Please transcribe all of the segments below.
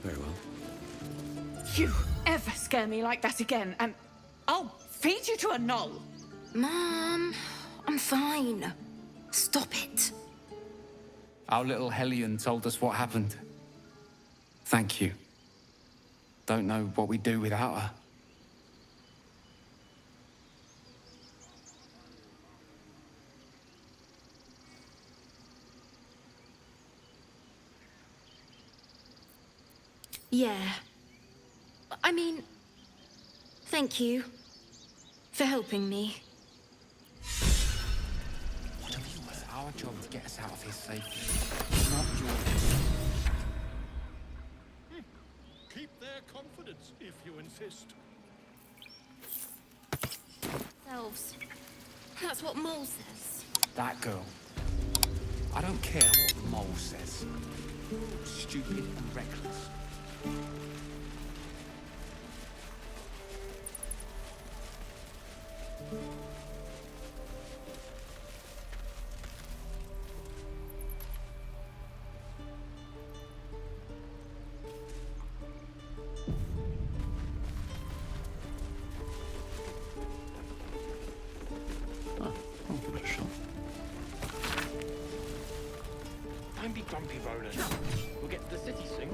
Very well. You ever scare me like that again, and I'll feed you to a knoll. Mom, I'm fine. Stop it. Our little Hellion told us what happened. Thank you. Don't know what we'd do without her. Yeah. I mean, thank you for helping me. What have you? It's our job to get us out of here safely. Not yours. Keep their confidence, if you insist. Selves. That's what Mole says. That girl. I don't care what Mole says. Stupid and reckless. I'll give it a shot. Don't be grumpy, Roland. We'll get to the city soon.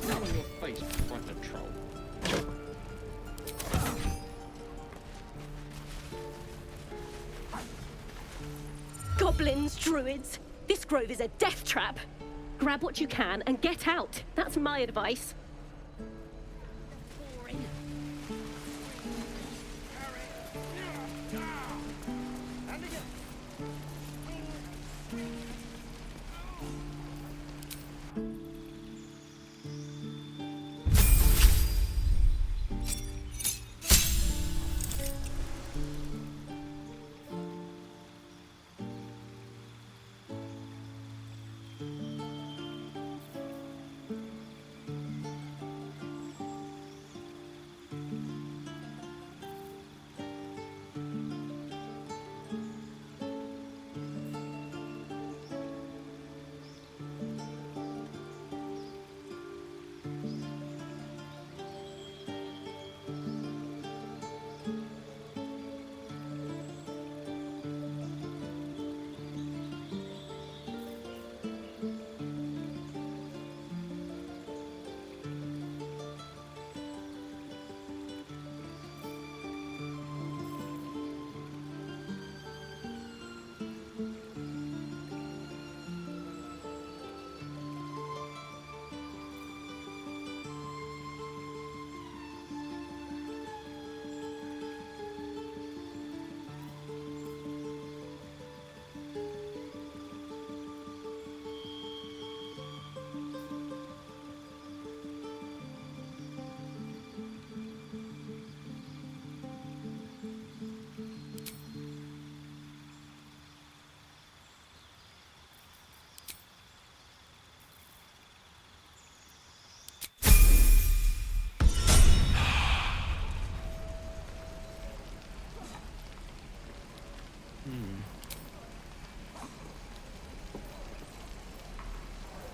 Smile on your face, frightened troll. Goblins, druids, this grove is a death trap. Grab what you can and get out. That's my advice.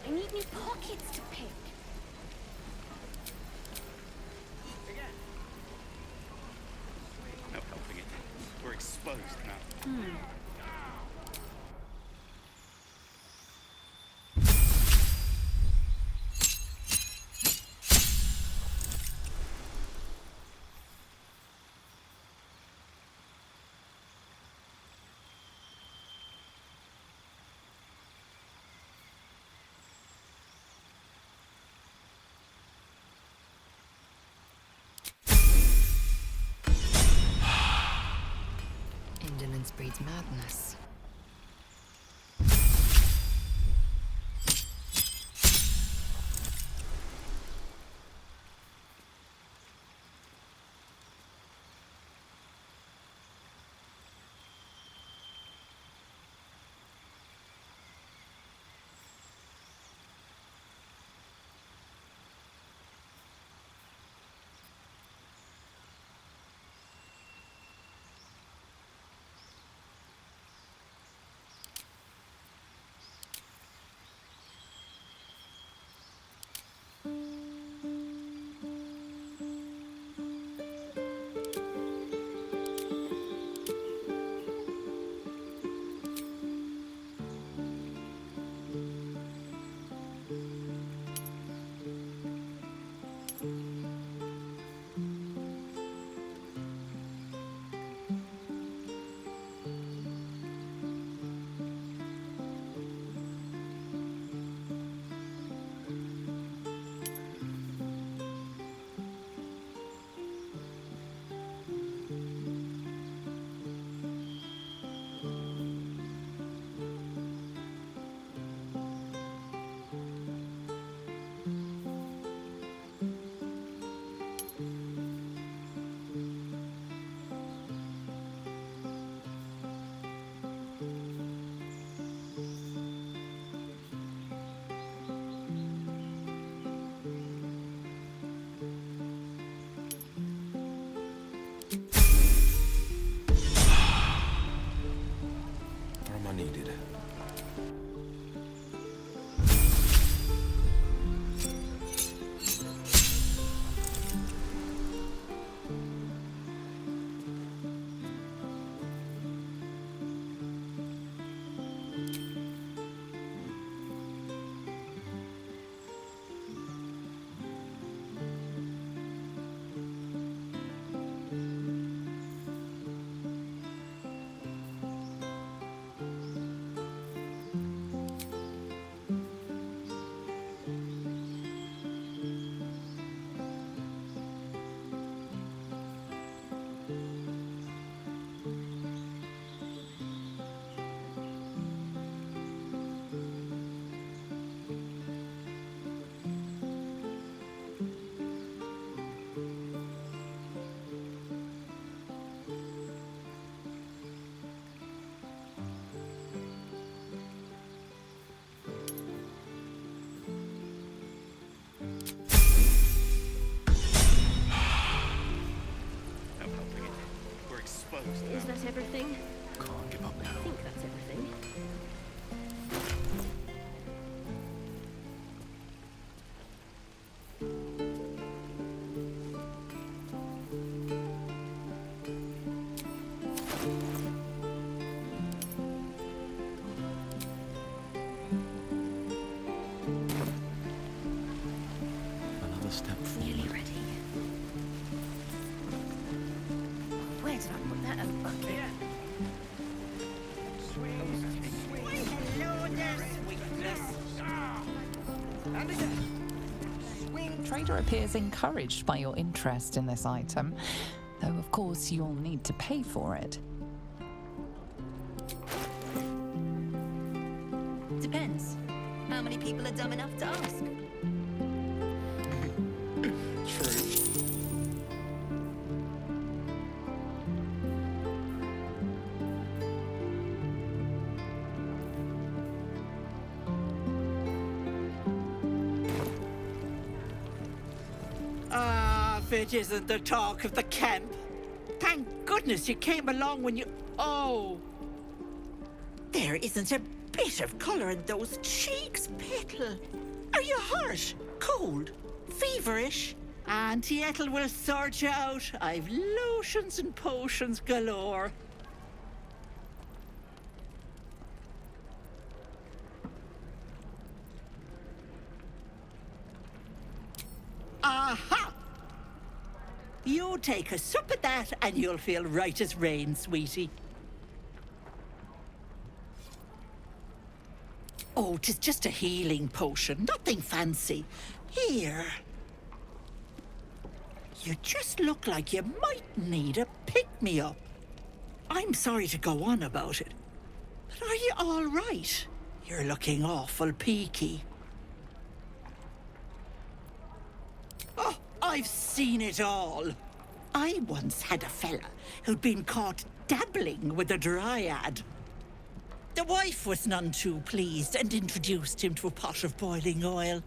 I need new pockets to pick. No helping it. We're exposed now. Indolence breeds madness. exposed Is now. that everything? Can't give up I now. think that's everything. Another step forward. Nearly ready. Where did I put that? Oh, okay. Trader appears encouraged by your interest in this item, though of course you'll need to pay for it. Depends. How many people are dumb enough to ask? True. Ah, if it isn't the talk of the camp. Thank goodness you came along when you... Oh! There isn't a bit of colour in those cheeks, Petal. Are you hurt? Cold? Feverish? Auntie Ethel will sort you out. I've lotions and potions galore. Aha! You take a sup at that and you'll feel right as rain, sweetie. Oh, 'tis just a healing potion, nothing fancy. Here. You just look like you might need a pick-me-up. I'm sorry to go on about it, but are you all right? You're looking awful peaky. Oh, I've seen it all. I once had a fella who'd been caught dabbling with a dryad. The wife was none too pleased and introduced him to a pot of boiling oil.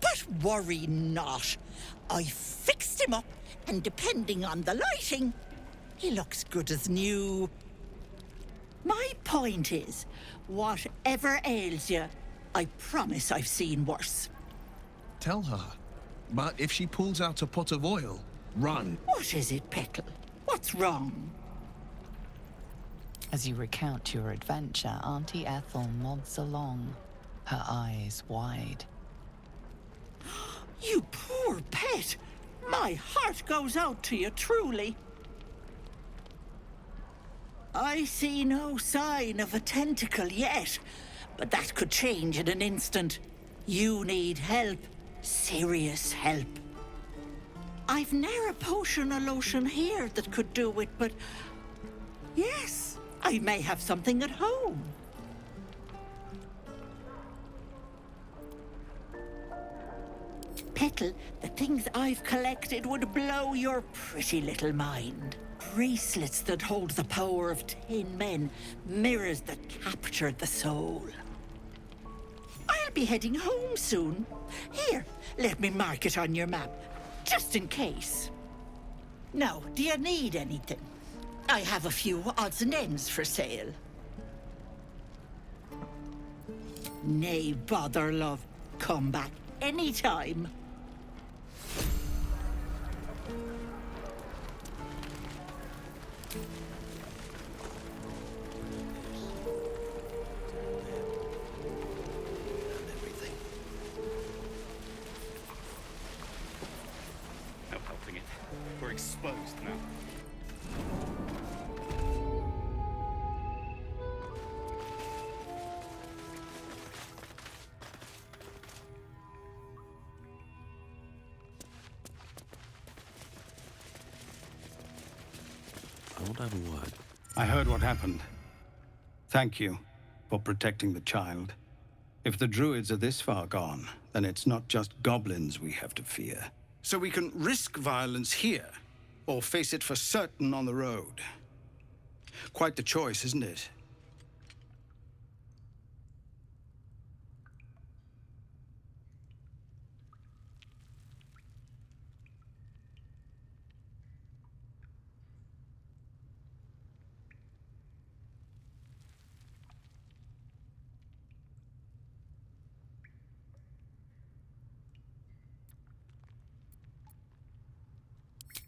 But worry not. I fixed him up, and depending on the lighting, he looks good as new. My point is, whatever ails you, I promise I've seen worse. Tell her. But if she pulls out a pot of oil, run. What is it, Petal? What's wrong? As you recount your adventure, Auntie Ethel nods along, her eyes wide. You poor pet! My heart goes out to you, truly. I see no sign of a tentacle yet, but that could change in an instant. You need help. Serious help. I've ne'er a potion or lotion here that could do it, but... yes, I may have something at home. Petal, the things I've collected would blow your pretty little mind. Bracelets that hold the power of 10 men, mirrors that capture the soul. I'll be heading home soon. Here, let me mark it on your map, just in case. Now, do you need anything? I have a few odds and ends for sale. Nay, bother, love. Come back anytime. No helping it. We're exposed now. I want to have a word. I heard what happened. Thank you for protecting the child. If the druids are this far gone, then it's not just goblins we have to fear. So we can risk violence here, or face it for certain on the road. Quite the choice, isn't it?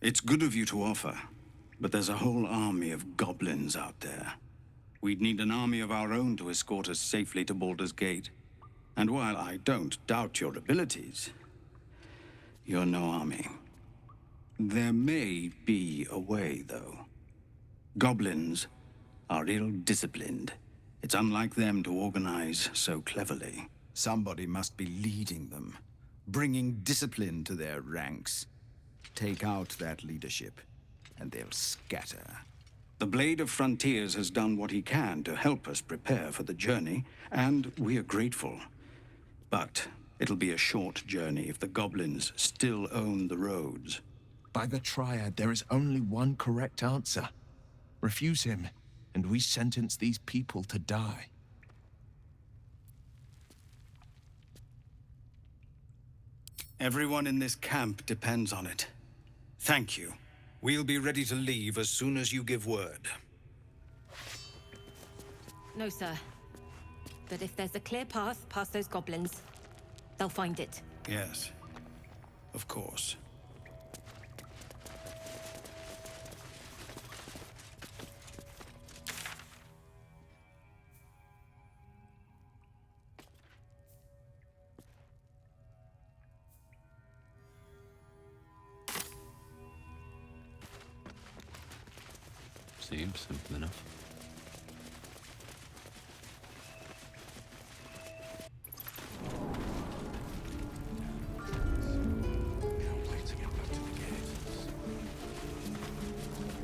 It's good of you to offer, but there's a whole army of goblins out there. We'd need an army of our own to escort us safely to Baldur's Gate. And while I don't doubt your abilities, you're no army. There may be a way, though. Goblins are ill-disciplined. It's unlike them to organize so cleverly. Somebody must be leading them, bringing discipline to their ranks. Take out that leadership, and they'll scatter. The Blade of Frontiers has done what he can to help us prepare for the journey, and we are grateful. But it'll be a short journey if the goblins still own the roads. By the Triad, there is only one correct answer. Refuse him, and we sentence these people to die. Everyone in this camp depends on it. Thank you. We'll be ready to leave as soon as you give word. No, sir. But if there's a clear path past those goblins, they'll find it. Yes, of course. Seems simple enough.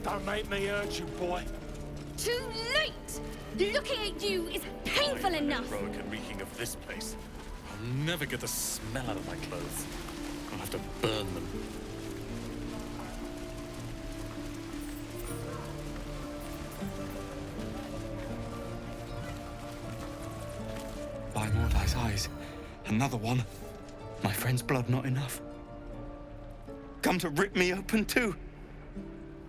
Don't make me hurt you, boy. Too late! Looking at you is painful enough! Heroic and reeking of this place. I'll never get the smell out of my clothes. I'll have to burn them. By Mordai's eyes, another one. My friend's blood not enough. Come to rip me open too.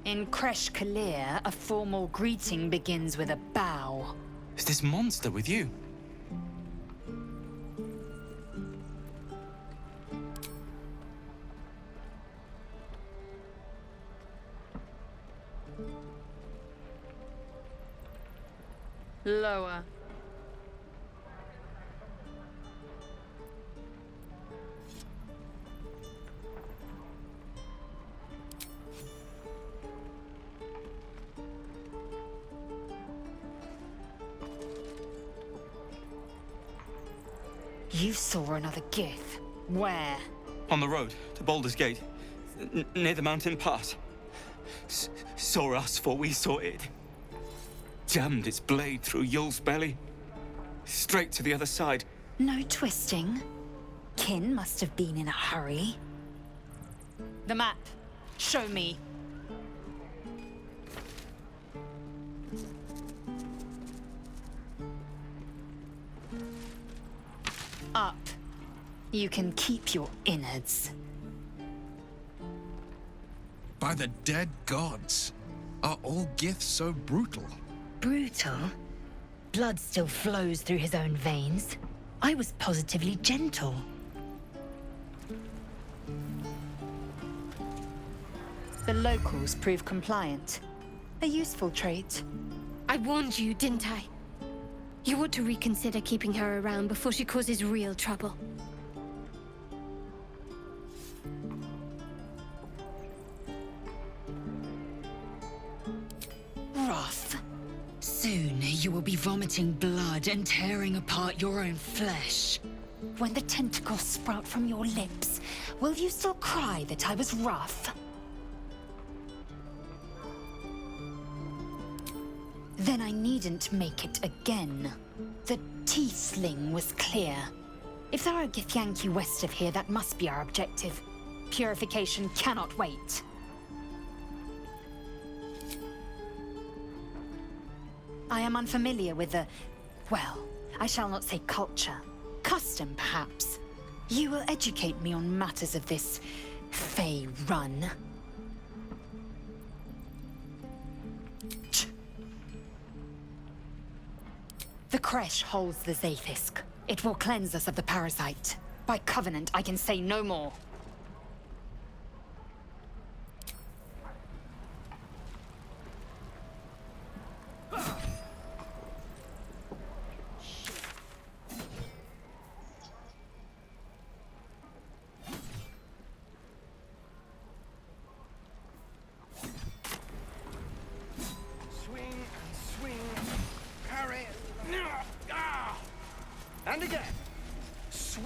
In Kresh Kalir, a formal greeting begins with a bow. Is this monster with you? Lower. You saw another gith. Where? On the road to Baldur's Gate, near the mountain pass. Saw us, for we saw it. Jammed its blade through Yul's belly. Straight to the other side. No twisting. Kin must have been in a hurry. The map. Show me. Up. You can keep your innards. By the dead gods, are all giths so brutal? Brutal? Blood still flows through his own veins. I was positively gentle. The locals prove compliant. A useful trait. I warned you, didn't I? You ought to reconsider keeping her around before she causes real trouble. Wrath. Soon you will be vomiting blood and tearing apart your own flesh. When the tentacles sprout from your lips, will you still cry that I was rough? Then I needn't make it again. The Tiefling was clear. If there are Githyanki west of here, that must be our objective. Purification cannot wait. I am unfamiliar with the... well, I shall not say culture. Custom, perhaps. You will educate me on matters of this... Fey run. The Kresh holds the Zaithisk. It will cleanse us of the parasite. By covenant, I can say no more.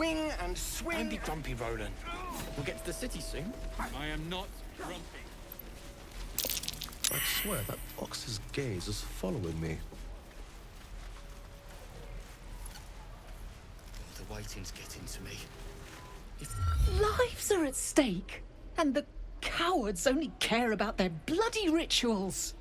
swing and swing. Don't be grumpy, Roland. We'll get to the city soon. I am not grumpy. I swear that ox's gaze is following me. The waiting's getting to me. Lives are at stake, and the cowards only care about their bloody rituals.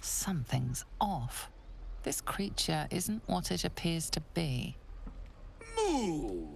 Something's off. This creature isn't what it appears to be. Moo!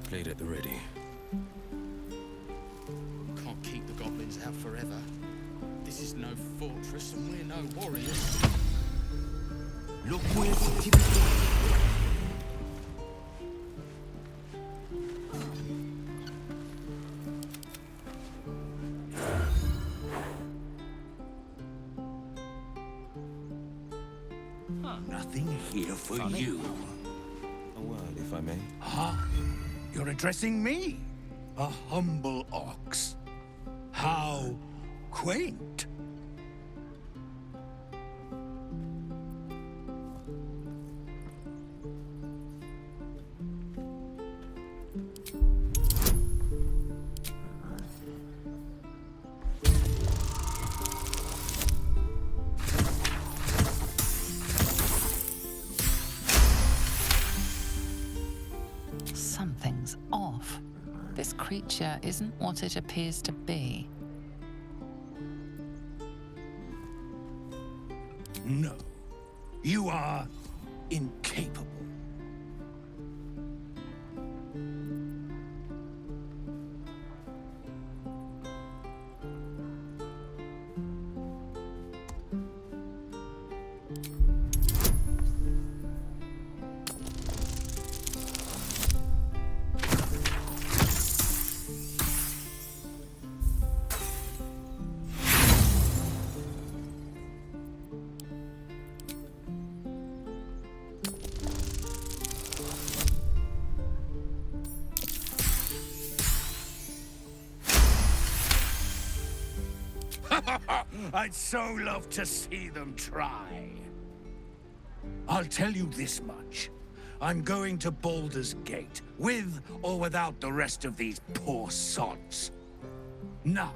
Blade at the ready. Can't keep the goblins out forever. This is no fortress and we're no warriors. Look where's the typical. Nothing here for Funny. you. A word, if I may. Huh? You're addressing me? A humble ox. How quaint. Something's off. This creature isn't what it appears to be. No. You are incapable. I'd so love to see them try. I'll tell you this much. I'm going to Baldur's Gate, with or without the rest of these poor sods. Now,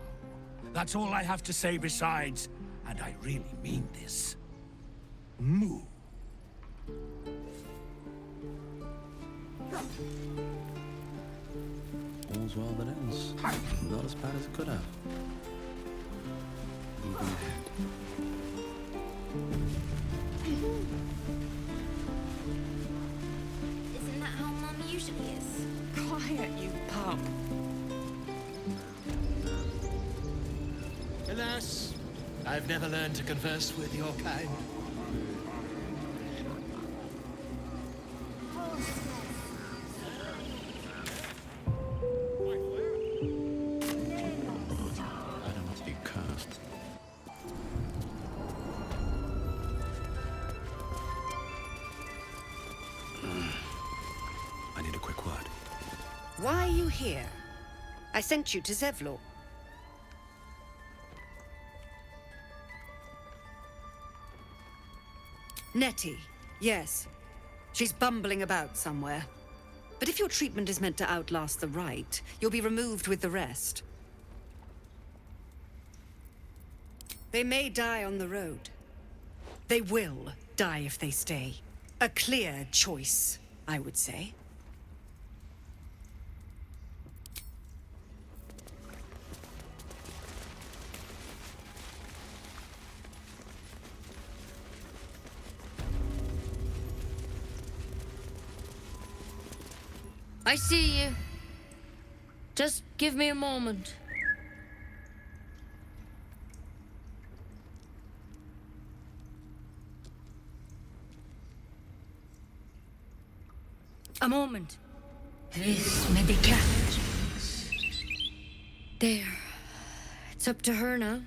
that's all I have to say besides, and I really mean this, moo. All's well that ends. Not as bad as it could have. Even ahead. Isn't that how Mum usually is? Quiet, you pup. Alas, I've never learned to converse with your kind. Adam must be cursed. I need a quick word. Why are you here? I sent you to Zevlor. Nettie, yes. She's bumbling about somewhere. But if your treatment is meant to outlast the rite, you'll be removed with the rest. They may die on the road. They will die if they stay. A clear choice, I would say. I see you. Just give me a moment. A moment. This may be kept. There. It's up to her now.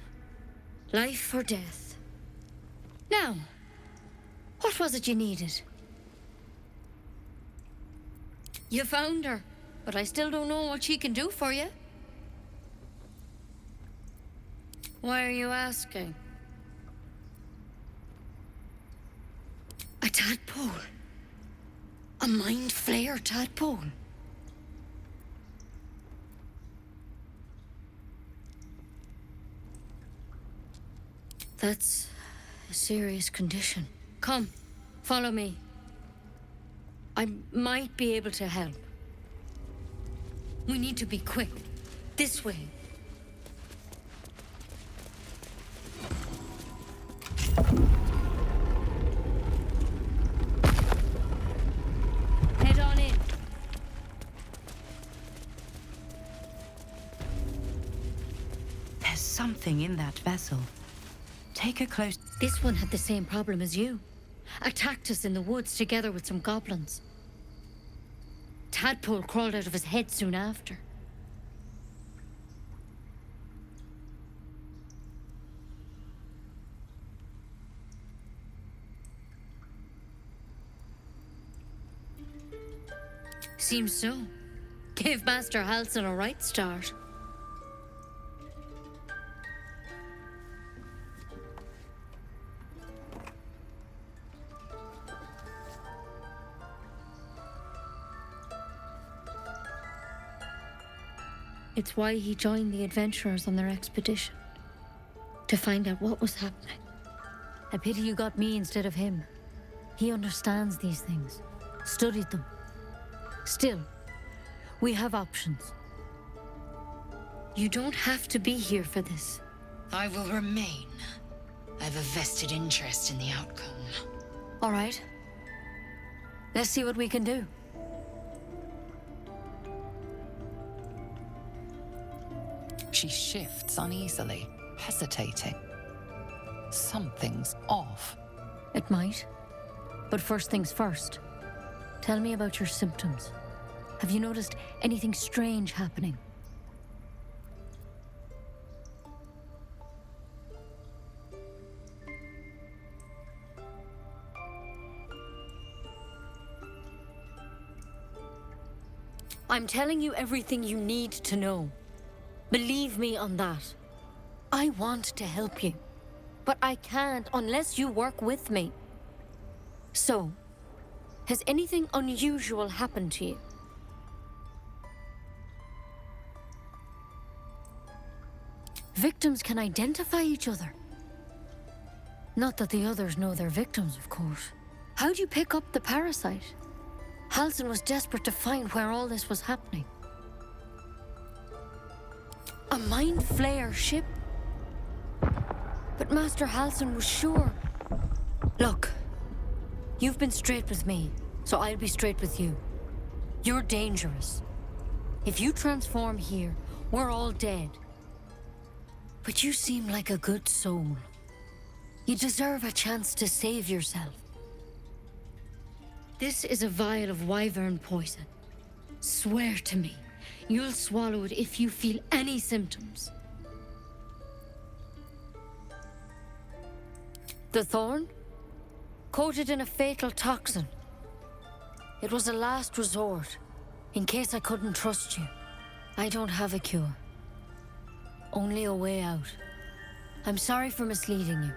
Life or death. Now, what was it you needed? You found her, but I still don't know what she can do for you. Why are you asking? A tadpole. A mind flayer tadpole. That's a serious condition. Come, follow me. I might be able to help. We need to be quick. This way. Head on in. There's something in that vessel. Take a close... This one had the same problem as you. Attacked us in the woods together with some goblins. Tadpole crawled out of his head soon after. Seems so. Gave Master Halsin a right start. It's why he joined the adventurers on their expedition. To find out what was happening. A pity you got me instead of him. He understands these things. Studied them. Still, we have options. You don't have to be here for this. I will remain. I have a vested interest in the outcome. All right. Let's see what we can do. She shifts uneasily, hesitating. Something's off. It might. But first things first. Tell me about your symptoms. Have you noticed anything strange happening? I'm telling you everything you need to know. Believe me on that. I want to help you, but I can't unless you work with me. So, has anything unusual happened to you? Victims can identify each other. Not that the others know they're victims, of course. How'd you pick up the parasite? Halsin was desperate to find where all this was happening. A mind flayer ship? But Master Halsin was sure. Look, you've been straight with me, so I'll be straight with you. You're dangerous. If you transform here, we're all dead. But you seem like a good soul. You deserve a chance to save yourself. This is a vial of wyvern poison. Swear to me, you'll swallow it if you feel any symptoms. The thorn? Coated in a fatal toxin. It was a last resort, in case I couldn't trust you. I don't have a cure. Only a way out. I'm sorry for misleading you,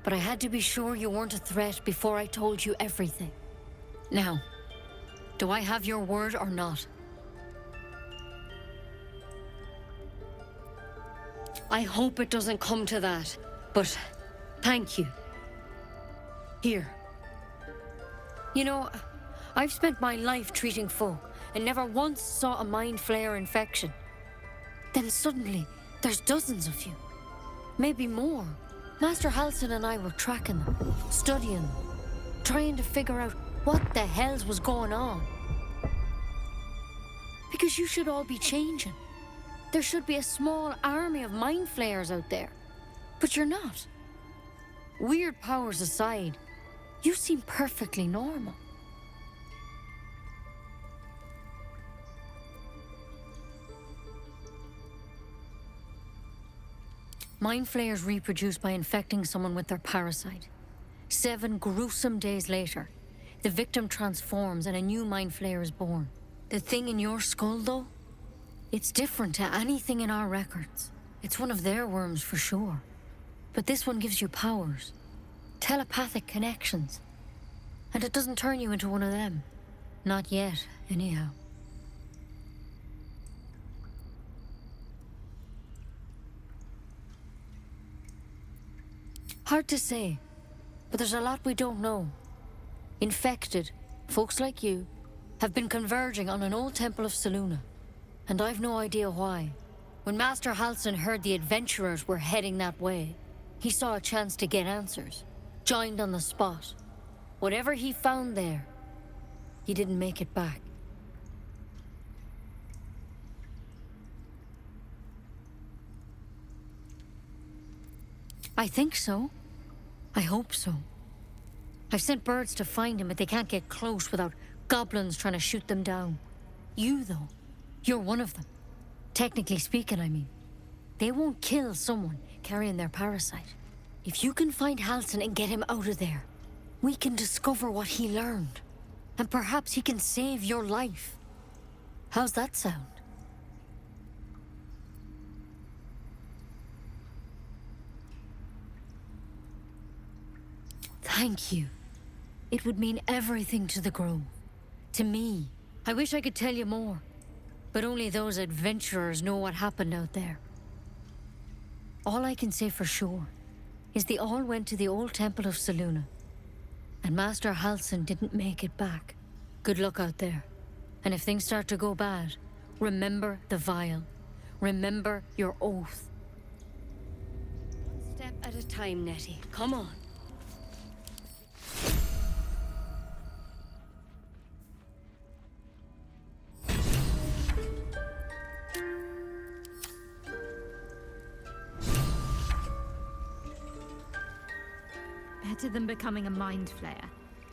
but I had to be sure you weren't a threat before I told you everything. Now, do I have your word or not? I hope it doesn't come to that, but thank you. Here. You know, I've spent my life treating folk and never once saw a mind flayer infection. Then suddenly, there's dozens of you. Maybe more. Master Halsin and I were tracking them, studying them, trying to figure out what the hells was going on. Because you should all be changing. There should be a small army of mind flayers out there. But you're not. Weird powers aside, you seem perfectly normal. Mind flayers reproduce by infecting someone with their parasite. 7 gruesome days later, the victim transforms and a new mind flayer is born. The thing in your skull, though, it's different to anything in our records. It's one of their worms for sure. But this one gives you powers, telepathic connections. And it doesn't turn you into one of them. Not yet, anyhow. Hard to say, but there's a lot we don't know. Infected, folks like you, have been converging on an old temple of Selûne, and I've no idea why. When Master Halsin heard the adventurers were heading that way, he saw a chance to get answers, joined on the spot. Whatever he found there, he didn't make it back. I think so. I hope so. I've sent birds to find him, but they can't get close without goblins trying to shoot them down. You, though, you're one of them. Technically speaking, I mean. They won't kill someone carrying their parasite. If you can find Halsin and get him out of there, we can discover what he learned. And perhaps he can save your life. How's that sound? Thank you. It would mean everything to the Grove. To me. I wish I could tell you more. But only those adventurers know what happened out there. All I can say for sure is they all went to the old temple of Selûne. And Master Halsin didn't make it back. Good luck out there. And if things start to go bad, remember the vial. Remember your oath. One step at a time, Nettie. Come on. Better than becoming a mind flayer.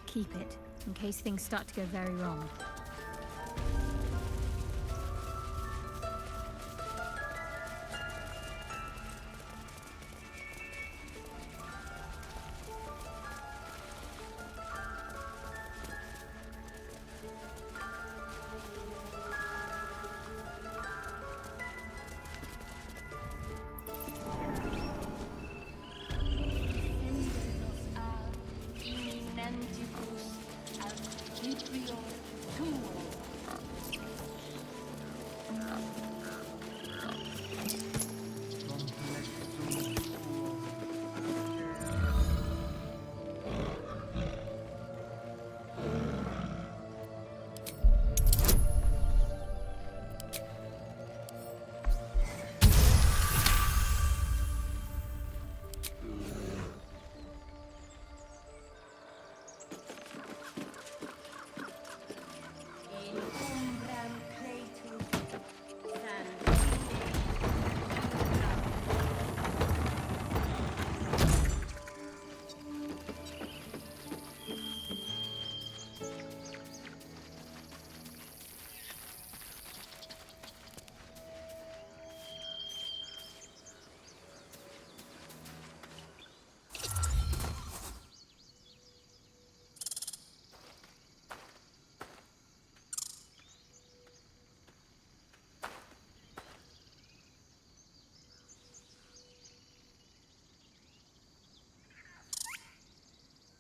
Keep it, in case things start to go very wrong.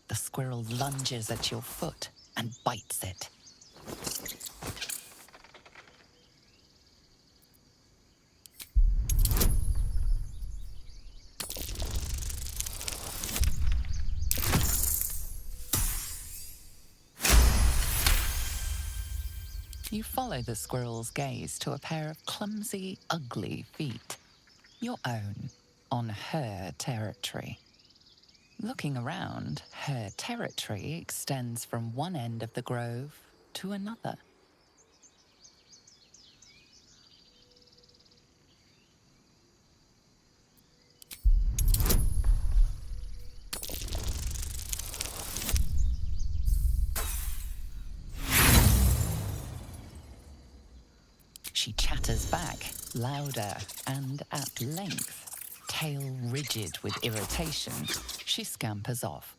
The squirrel lunges at your foot and bites it. You follow the squirrel's gaze to a pair of clumsy, ugly feet. Your own, on her territory. Looking around, her territory extends from one end of the grove to another. She chatters back, louder and at length. Tail rigid with irritation, she scampers off.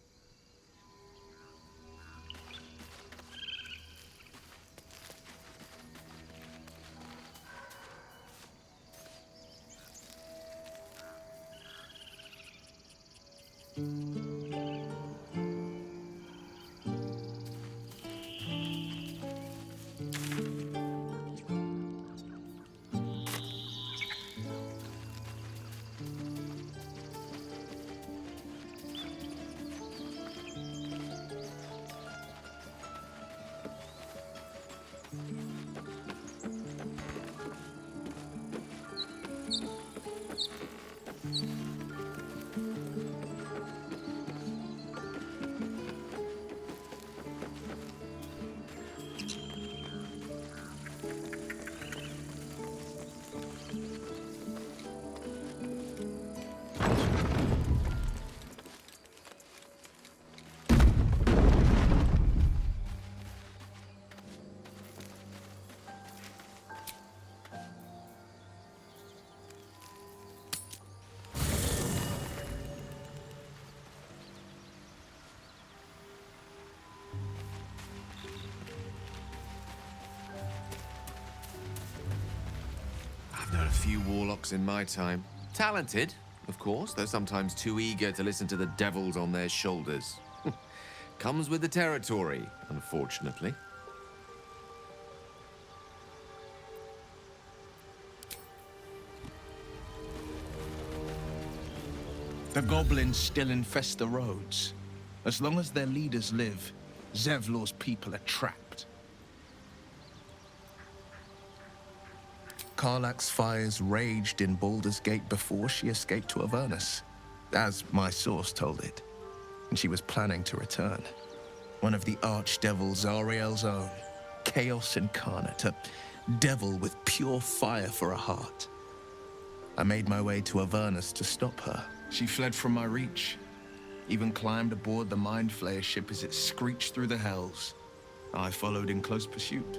I've known a few warlocks in my time. Talented, of course, though sometimes too eager to listen to the devils on their shoulders. Comes with the territory, unfortunately. The goblins still infest the roads. As long as their leaders live, Zevlor's people are trapped. Karlach's fires raged in Baldur's Gate before she escaped to Avernus, as my source told it, and she was planning to return. One of the archdevils Zariel's own, chaos incarnate, a devil with pure fire for a heart. I made my way to Avernus to stop her. She fled from my reach, even climbed aboard the Mind Flayer ship as it screeched through the hells. I followed in close pursuit.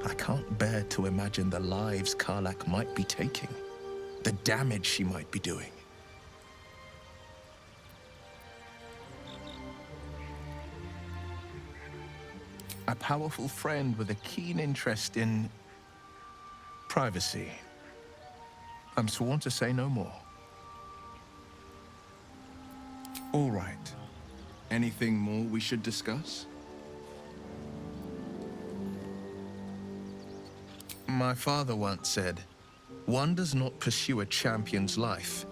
I can't bear to imagine the lives Karlach might be taking, the damage she might be doing. A powerful friend with a keen interest in privacy. I'm sworn to say no more. All right. Anything more we should discuss? My father once said, "One does not pursue a champion's life.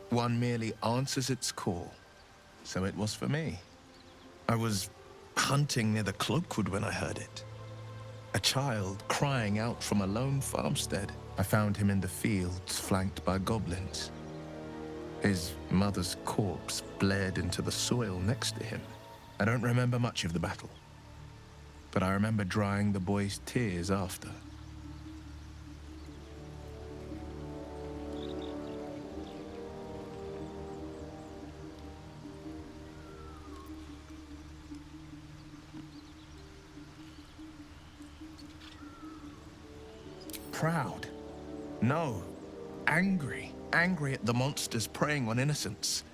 One merely answers its call." So it was for me. I was hunting near the Cloakwood when I heard it. A child crying out from a lone farmstead. I found him in the fields, flanked by goblins. His mother's corpse bled into the soil next to him. I don't remember much of the battle, but I remember drying the boy's tears after. Proud? No. Angry. Angry at the monsters preying on innocents.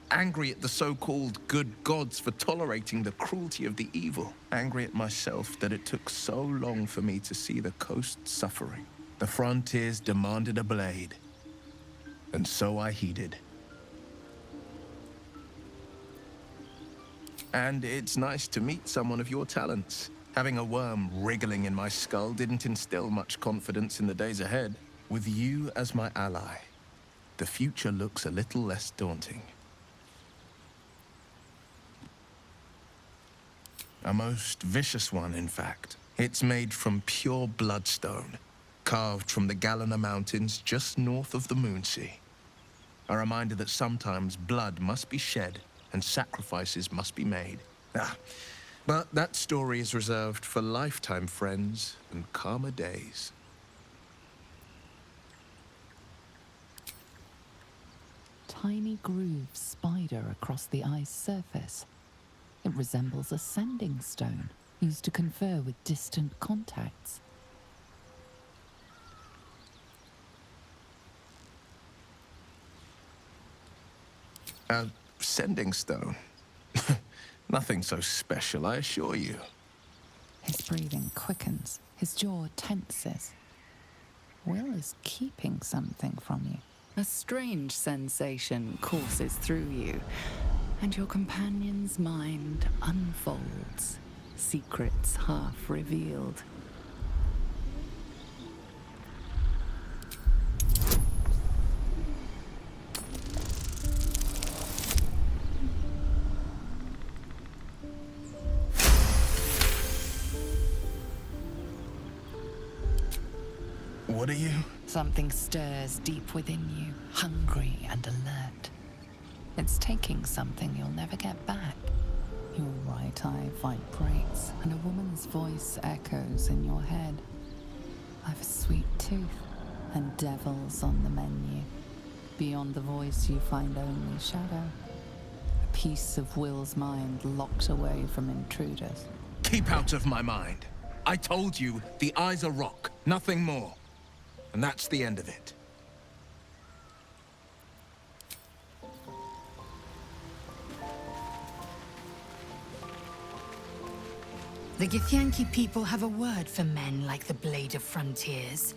Angry at the so-called good gods for tolerating the cruelty of the evil. Angry at myself that it took so long for me to see the coast suffering. The frontiers demanded a blade. And so I heeded. And it's nice to meet someone of your talents. Having a worm wriggling in my skull didn't instill much confidence in the days ahead. With you as my ally, the future looks a little less daunting. A most vicious one, in fact. It's made from pure bloodstone, carved from the Galena Mountains just north of the Moonsea. A reminder that sometimes blood must be shed and sacrifices must be made. But that story is reserved for lifetime friends and calmer days. Tiny grooves spider across the ice surface. It resembles a sanding stone used to confer with distant contacts. A sending stone. Nothing so special, I assure you. His breathing quickens, his jaw tenses. Will is keeping something from you. A strange sensation courses through you, and your companion's mind unfolds, secrets half revealed. What are you? Something stirs deep within you, hungry and alert. It's taking something you'll never get back. Your right eye vibrates, and a woman's voice echoes in your head. I've a sweet tooth, and devils on the menu. Beyond the voice, you find only shadow. A piece of Will's mind locked away from intruders. Keep out of my mind. I told you, the eyes are rock, nothing more. And that's the end of it. The Githyanki people have a word for men like the Blade of Frontiers.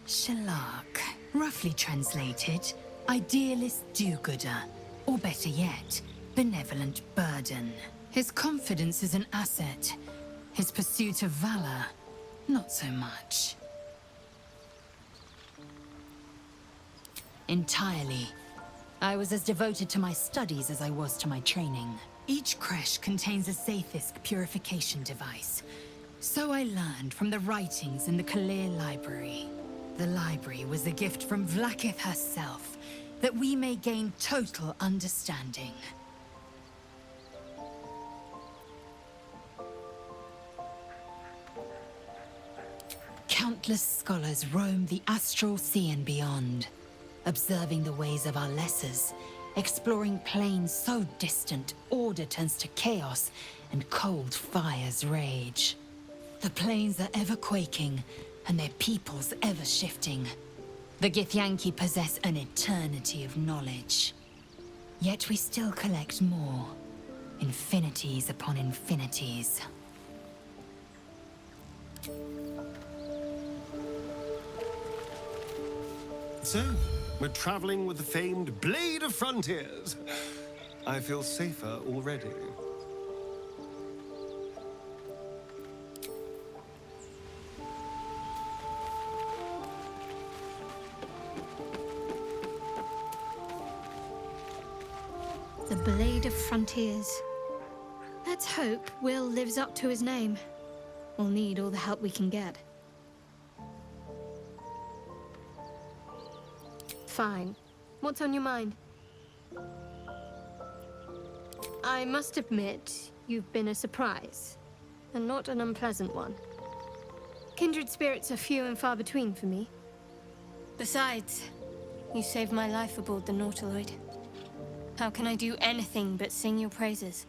Shalak. Roughly translated, idealist do-gooder. Or better yet, benevolent burden. His confidence is an asset. His pursuit of valor, not so much. Entirely. I was as devoted to my studies as I was to my training. Each creche contains a Sathisk purification device. So I learned from the writings in the Kalir Library. The library was a gift from Vlaakith herself, that we may gain total understanding. Countless scholars roam the astral sea and beyond, observing the ways of our lessers, exploring planes so distant, order turns to chaos and cold fires rage. The planes are ever quaking, and their peoples ever shifting. The Githyanki possess an eternity of knowledge. Yet we still collect more. Infinities upon infinities. So, we're traveling with the famed Blade of Frontiers. I feel safer already. The Blade of Frontiers. Let's hope Will lives up to his name. We'll need all the help we can get. Fine. What's on your mind? I must admit, you've been a surprise, and not an unpleasant one. Kindred spirits are few and far between for me. Besides, you saved my life aboard the Nautiloid. How can I do anything but sing your praises?